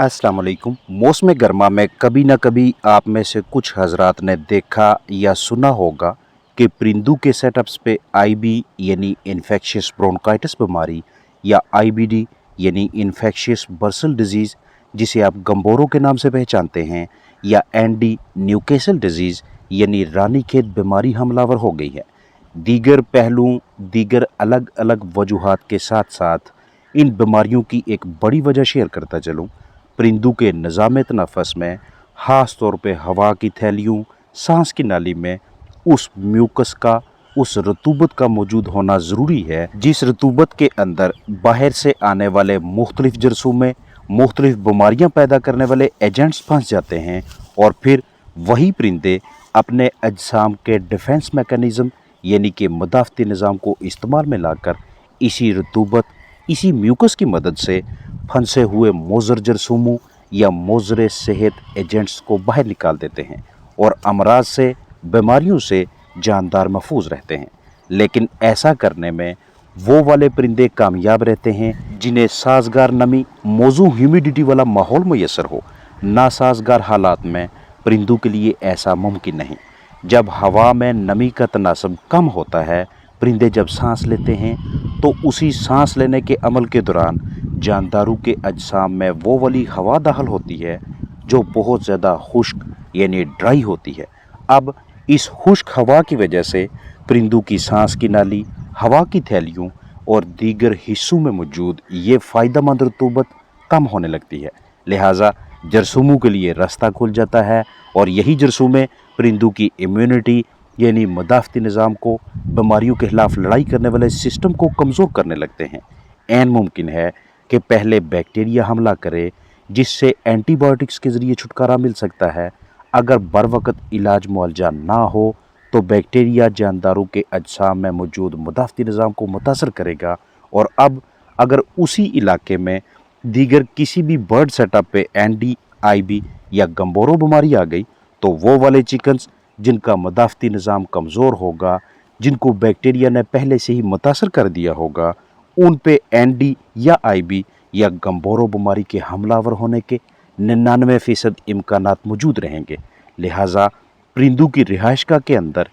अस्सलाम वालेकुम। मौसम गर्मा में कभी ना कभी आप में से कुछ हजरात ने देखा या सुना होगा कि परिंदों के सेटअप्स पे आईबी यानी इन्फेक्शियस ब्रोंकाइटिस बीमारी या आईबीडी यानी इन्फेक्शियस बर्सल डिजीज़, जिसे आप गंबोरों के नाम से पहचानते हैं, या एनडी न्यूकेसल डिजीज़ यानी रानीखेत बीमारी हमलावर हो गई है। दीगर पहलुओं, दीगर अलग अलग वजूहात के साथ साथ इन बीमारियों की एक बड़ी वजह शेयर करता चलूँ। परिंदों के निज़ाम तनफ़ुस में, ख़ास तौर पे हवा की थैलियों, सांस की नाली में उस म्यूकस का, उस रतूबत का मौजूद होना ज़रूरी है, जिस रतूबत के अंदर बाहर से आने वाले मुख्तलिफ जरासीम, मुख्तलिफ बीमारियाँ पैदा करने वाले एजेंट्स फंस जाते हैं और फिर वही परिंदे अपने अजसाम के डिफेंस मैकेनिज़्म यानी कि मदाफ़ती निज़ाम को इस्तेमाल में लाकर इसी रतूबत, इसी म्यूकस की मदद से फंसे हुए मोज़र जरासीमों या मोज़र सेहत एजेंट्स को बाहर निकाल देते हैं और अमराज से, बीमारियों से जानदार महफूज रहते हैं। लेकिन ऐसा करने में वो वाले परिंदे कामयाब रहते हैं जिन्हें साजगार नमी, मौजू ह्यूमिडिटी वाला माहौल मैसर हो। नासाजगार हालात में परिंदों के लिए ऐसा मुमकिन नहीं। जब हवा में नमी का तनासब कम होता है, परिंदे जब सांस लेते हैं तो उसी सांस लेने के अमल के दौरान जानदारों के अजसाम में वो वाली हवा दाखिल होती है जो बहुत ज़्यादा खुश्क यानी ड्राई होती है। अब इस खुश्क हवा की वजह से परिंदों की सांस की नाली, हवा की थैलियों और दीगर हिस्सों में मौजूद ये फ़ायदेमंद रतूबत कम होने लगती है। लिहाजा जरासीमों के लिए रास्ता खुल जाता है और यही जरासीम परिंदों की इम्यूनिटी यानी मदाफ़ती निज़ाम को, बीमारियों के खिलाफ लड़ाई करने वाले सिस्टम को कमज़ोर करने लगते हैं। ऐन मुमकिन है कि पहले बैक्टीरिया हमला करे, जिससे एंटीबायोटिक्स के ज़रिए छुटकारा मिल सकता है। अगर बर वक़्त इलाज मुआवजा ना हो तो बैक्टीरिया जानदारों के अजसाम में मौजूद मदाफ़ती निज़ाम को मुतासर करेगा। और अब अगर उसी इलाके में दीगर किसी भी बर्ड सेटअप पे एनडी, आईबी या गंबोरो बीमारी आ गई तो वो वाले चिकन्स जिनका मदाफ़ती निज़ाम कमज़ोर होगा, जिनको बैक्टीरिया ने पहले से ही मुतासर कर दिया होगा, उन पे एनडी या आईबी या गंबोरो बीमारी के हमलावर होने के 99% इम्कानात मौजूद रहेंगे। लिहाजा परिंदों की रिहाइशगाह के अंदर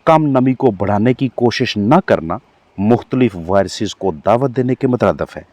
कम नमी को बढ़ाने की कोशिश न करना मुख्तलिफ वायरसेस को दावत देने के मुतरादिफ है।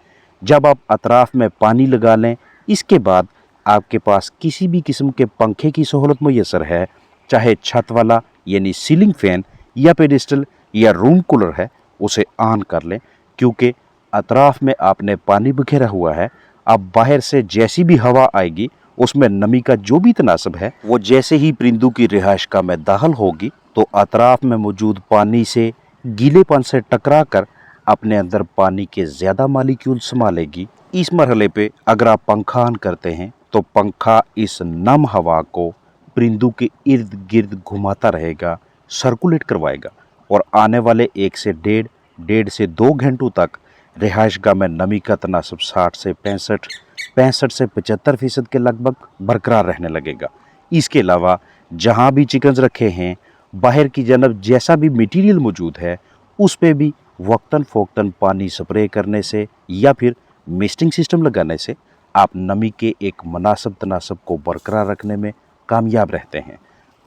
जब आप अतराफ़ में पानी लगा लें, इसके बाद आपके पास किसी भी किस्म के पंखे की सहूलत मैसर है, चाहे छत वाला यानी सीलिंग फ़ैन या पेडिस्टल या रूम कूलर है, उसे ऑन कर लें, क्योंकि अतराफ़ में आपने पानी बिखेरा हुआ है। अब बाहर से जैसी भी हवा आएगी उसमें नमी का जो भी तनासब है वो जैसे ही परिंदों की रिहाइशगाह में दाखिल होगी तो अतराफ़ में मौजूद पानी से, गीलेपन से टकरा कर अपने अंदर पानी के ज़्यादा मालिक्यूल समा लेगी। इस मरहले पे अगर आप पंखा ऑन करते हैं तो पंखा इस नम हवा को परिंदों के इर्द गिर्द घुमाता रहेगा, सर्कुलेट करवाएगा और आने वाले 1 से डेढ़ से 2 घंटों तक रिहाइशगाह में नमी का तनासब 60 से 65 से 75% के लगभग बरकरार रहने लगेगा। इसके अलावा जहाँ भी चिकन्स रखे हैं, बाहर की जानब जैसा भी मटीरियल मौजूद है, उस पे भी वक्तन फ़ौक्तन पानी स्प्रे करने से या फिर मिस्टिंग सिस्टम लगाने से आप नमी के एक मुनासिब तनासब को बरकरार रखने में कामयाब रहते हैं।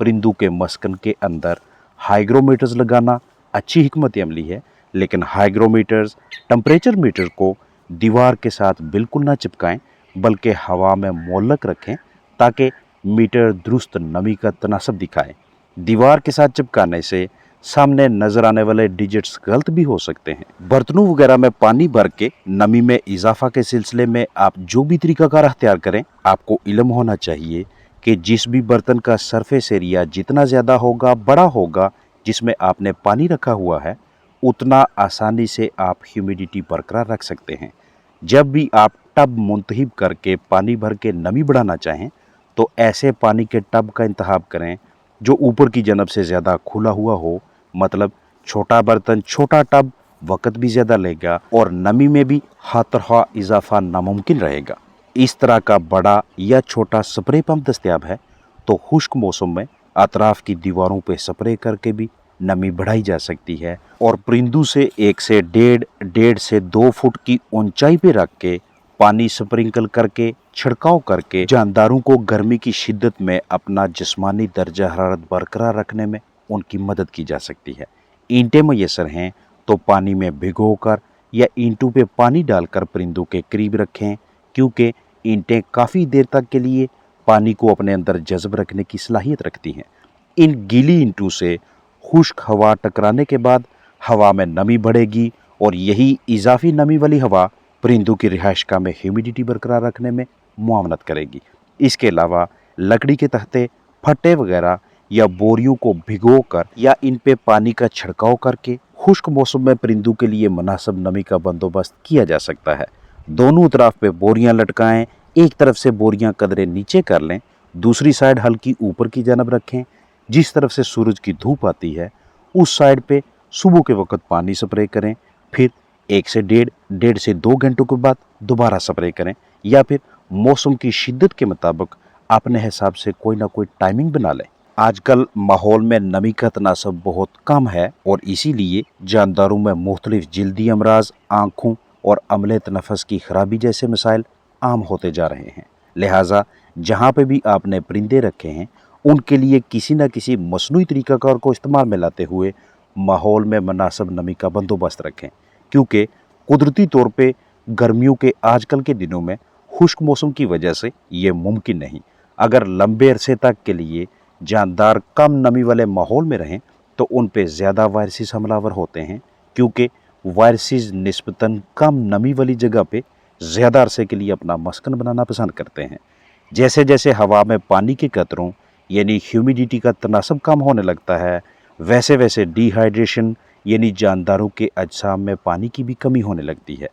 परिंदों के मस्कन के अंदर हाइग्रोमीटर्स लगाना अच्छी हिकमत अमली है, लेकिन हाइग्रोमीटर्स, टेम्परेचर मीटर को दीवार के साथ बिल्कुल ना चिपकाएं, बल्कि हवा में मोल्लक रखें ताकि मीटर दुरुस्त नमी का तनासब दिखाए। दीवार के साथ चिपकाने से सामने नज़र आने वाले डिजिट्स गलत भी हो सकते हैं। बर्तनों वगैरह में पानी भर के नमी में इजाफा के सिलसिले में आप जो भी तरीक़ाकार अख्तियार करें, आपको इल्म होना चाहिए कि जिस भी बर्तन का सरफेस एरिया जितना ज़्यादा होगा, बड़ा होगा, जिसमें आपने पानी रखा हुआ है, उतना आसानी से आप ह्यूमिडिटी बरकरार रख सकते हैं। जब भी आप टब मुंतहिब करके पानी भर के नमी बढ़ाना चाहें तो ऐसे पानी के टब का इंतखाब करें जो ऊपर की जानब से ज़्यादा खुला हुआ हो। मतलब छोटा बर्तन, छोटा टब वक़्त भी ज़्यादा लेगा और नमी में भी हाथरहा इजाफा नामुमकिन रहेगा। इस तरह का बड़ा या छोटा स्प्रे पंप दस्तयाब है तो खुश्क मौसम में अतराफ़ की दीवारों पे स्प्रे करके भी नमी बढ़ाई जा सकती है और परिंदों से 1 से डेढ़ से 2 फुट की ऊंचाई पे रख के पानी स्प्रिंकल करके, छिड़काव करके जानदारों को गर्मी की शिद्दत में अपना जिस्मानी दर्जा हरारत बरकरार रखने में उनकी मदद की जा सकती है। ईंटें मैसर हैं तो पानी में भिगोकर या ईंटों पे पानी डालकर परिंदों के करीब रखें, क्योंकि ईंटें काफ़ी देर तक के लिए पानी को अपने अंदर जज़ब रखने की सलाहियत रखती हैं। इन गीली ईंटों से खुश्क हवा टकराने के बाद हवा में नमी बढ़ेगी और यही इजाफी नमी वाली हवा परिंदों की रिहाइशगाह में ह्यूमिडिटी बरकरार रखने में मुआवनत करेगी। इसके अलावा लकड़ी के तख्ते, फट्टे वगैरह या बोरियों को भिगोकर या इन पे पानी का छिड़काव करके खुश्क मौसम में परिंदों के लिए मुनासिब नमी का बंदोबस्त किया जा सकता है। दोनों तरफ पे बोरियां लटकाएं, एक तरफ से बोरियां कदरे नीचे कर लें, दूसरी साइड हल्की ऊपर की जानब रखें। जिस तरफ से सूरज की धूप आती है उस साइड पे सुबह के वक्त पानी स्प्रे करें, फिर 1 से 1.5 से 2 घंटों के बाद दोबारा स्प्रे करें, या फिर मौसम की शिद्दत के मुताबिक अपने हिसाब से कोई ना कोई टाइमिंग बना लें। आजकल माहौल में नमी का तनासब बहुत कम है और इसीलिए जानदारों में मुख्तलिफ जल्दी अमराज, आँखों और अमले तनफ़्फ़ुस की खराबी जैसे मसाइल आम होते जा रहे हैं। लिहाजा जहाँ पे भी आपने परिंदे रखे हैं उनके लिए किसी न किसी मसनूई तरीक़ाकार को इस्तेमाल में लाते हुए माहौल में मुनासिब नमी का बंदोबस्त रखें, क्योंकि कुदरती तौर पे गर्मियों के आजकल के दिनों में खुश्क मौसम की वजह से ये मुमकिन नहीं। अगर लंबे अरसे तक के लिए जानदार कम नमी वाले माहौल में रहें तो उन पे ज़्यादा वायरसेस हमलावर होते हैं, क्योंकि वायरसेस निस्बतन कम नमी वाली जगह पे ज़्यादा अरसे के लिए अपना मस्कन बनाना पसंद करते हैं। जैसे जैसे हवा में पानी के कतरों यानी ह्यूमिडिटी का तनासब कम होने लगता है, वैसे वैसे डिहाइड्रेशन यानी जानदारों के अजसाम में पानी की भी कमी होने लगती है।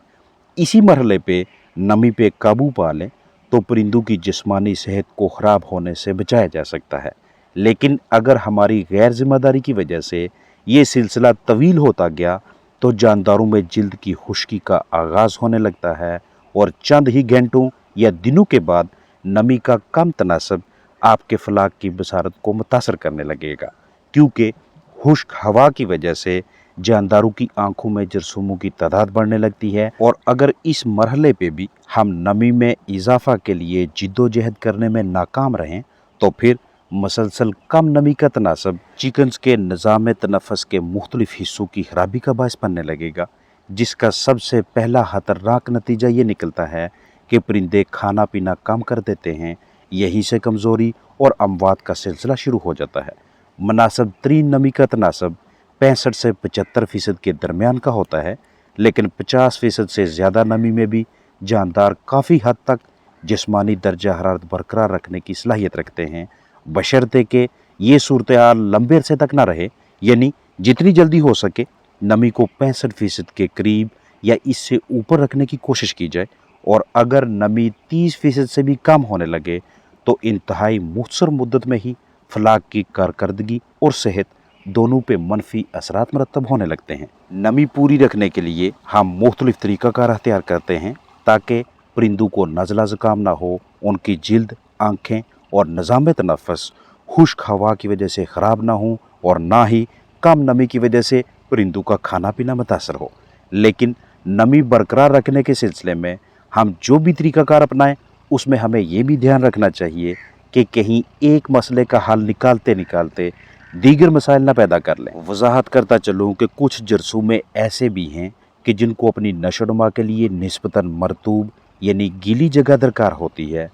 इसी मरहले पे नमी पे काबू पा लें तो परिंदों की जिस्मानी सेहत को ख़राब होने से बचाया जा सकता है। लेकिन अगर हमारी गैर जिम्मेदारी की वजह से ये सिलसिला तवील होता गया तो जानदारों में जिल्द की खुश्की का आगाज़ होने लगता है और चंद ही घंटों या दिनों के बाद नमी का कम तनासब आपके फलाक की बसारत को मुतासर करने लगेगा, क्योंकि खुश्क हवा की वजह से जानदारों की आंखों में जरसूमों की तादाद बढ़ने लगती है। और अगर इस मरहले पे भी हम नमी में इजाफा के लिए जिद्दोजहद करने में नाकाम रहें तो फिर मसलसल कम नमी का तनासब चिकन्स के निज़ाम तनफ़्फ़ुस के मुख्तलिफ हिस्सों की खराबी का बायस बनने लगेगा, जिसका सबसे पहला खतरनाक नतीजा ये निकलता है कि परिंदे खाना पीना कम कर देते हैं। यहीं से कमज़ोरी और अमवात का सिलसिला शुरू हो जाता है। मुनासिब तरीन नमी का तनासब 65 से 75% के दरमियान का होता है, लेकिन 50% से ज़्यादा नमी में भी जानदार काफ़ी हद तक जिस्मानी दर्जा हरारत बरकरार रखने की सलाहियत रखते हैं, बशर्ते कि ये सूरत हाल लंबे अरसे तक ना रहे। यानी जितनी जल्दी हो सके नमी को 65% के करीब या इससे ऊपर रखने की कोशिश की जाए, और अगर नमी 30% से भी कम होने लगे तो इंतहाई मुख्तसर मुद्दत में ही फलाक की कारकर्दगी और सेहत दोनों पे मनफी असरात मरतब होने लगते हैं। नमी पूरी रखने के लिए हम मुख्तलिफ तरीक़ाकार अख्तियार करते हैं ताकि परिंदों को नज़ला ज़ुकाम ना हो, उनकी जिल्द, आँखें और निज़ाम तनफ़्फ़ुस खुश्क हवा की वजह से ख़राब ना हो और ना ही कम नमी की वजह से परिंदों का खाना पीना मुतासर हो। लेकिन नमी बरकरार रखने के सिलसिले में हम जो भी तरीक़ाकार अपनाएं उसमें हमें ये भी ध्यान रखना चाहिए कि कहीं एक मसले का हल निकालते निकालते दीगर मसाइल ना पैदा कर लें। वजाहत करता चलूँ कि कुछ जरसूमें ऐसे भी हैं कि जिनको अपनी नशोनुमा के लिए निस्बतन मरतूब यानी गीली जगह दरकार होती है।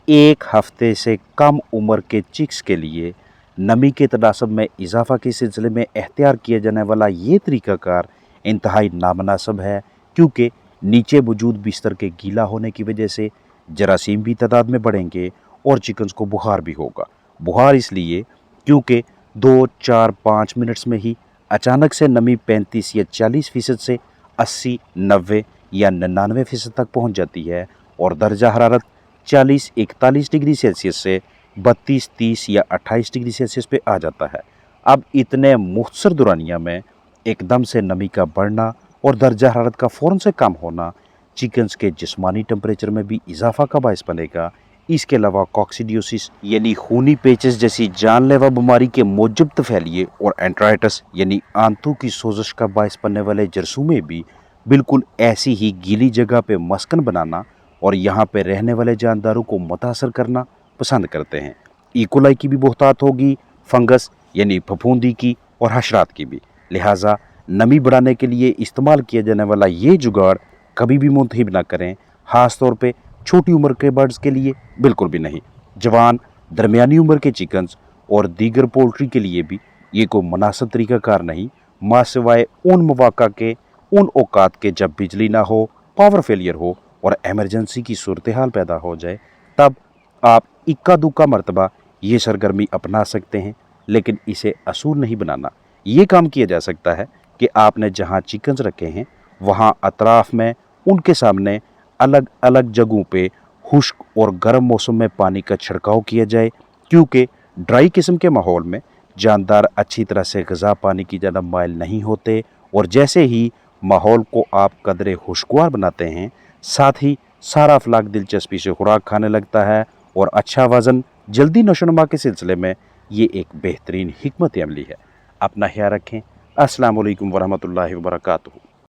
1 हफ्ते से कम उम्र के चिक्स के लिए नमी के तनासब में इजाफा के सिलसिले में एख्तियार किया जाने वाला ये तरीक़ाकार इंतहाई नामनासिब है, क्योंकि नीचे मौजूद बिस्तर के गीला होने की वजह से जरासीम भी तादाद में बढ़ेंगे और चिकन्स को बुखार भी होगा। बुखार इसलिए क्योंकि 2, 4, 5 मिनट्स में ही अचानक से नमी 35 या 40% से 80, 90 या 99% तक पहुंच जाती है और दर्जा हरारत 40-41 डिग्री सेल्सियस से 32, 30 या 28 डिग्री सेल्सियस पे आ जाता है। अब इतने मुख्तसर दुरानिया में एकदम से नमी का बढ़ना और दर्जा हरारत का फ़ौरन से कम होना चिकन्स के जिस्मानी टेम्परेचर में भी इजाफा का बायस बनेगा। इसके अलावा कॉक्सीडियोसिस यानी खूनी पेचेस जैसी जानलेवा बीमारी के मौजब तफैलिए और एंट्राइटिस यानी आंतों की सोजश का बायस बनने वाले जरसूमें भी बिल्कुल ऐसी ही गीली जगह पे मस्कन बनाना और यहाँ पे रहने वाले जानदारों को मुतासर करना पसंद करते हैं। इकोलाई की भी बहुतात होगी, फंगस यानी फफूंदी की और हशरात की भी। लिहाजा नमी बढ़ाने के लिए इस्तेमाल किया जाने वाला ये जुगाड़ कभी भी मुंतहिब ना करें, ख़ास तौर पे छोटी उम्र के बर्ड्स के लिए बिल्कुल भी नहीं। जवान दरमियानी उम्र के चिकन्स और दीगर पोल्ट्री के लिए भी ये कोई मुनासिब तरीक़ाकार नहीं, माँ सिवाय उन मौक़ा के, उन औकात के जब बिजली ना हो, पावर फेलियर हो और एमरजेंसी की सूरत हाल पैदा हो जाए, तब आप इक्का दुक्का मरतबा ये सरगर्मी अपना सकते हैं, लेकिन इसे असूल नहीं बनाना। ये काम किया जा सकता है कि आपने जहाँ चिकन्स रखे हैं वहाँ अतराफ़ में उनके सामने अलग अलग जगहों पे खुश्क और गर्म मौसम में पानी का छिड़काव किया जाए, क्योंकि ड्राई किस्म के माहौल में जानदार अच्छी तरह से ग़िज़ा पानी की ज़्यादा माइल नहीं होते, और जैसे ही माहौल को आप कदरे खुशगवार बनाते हैं, साथ ही सारा अफलाक दिलचस्पी से खुराक खाने लगता है और अच्छा वज़न जल्दी नशोनुमा के सिलसिले में ये एक बेहतरीन हिकमत अमली है। अपना ख्याल रखें। अस्सलाम वालेकुम वरहमतुल्लाहि वबरकातुहू।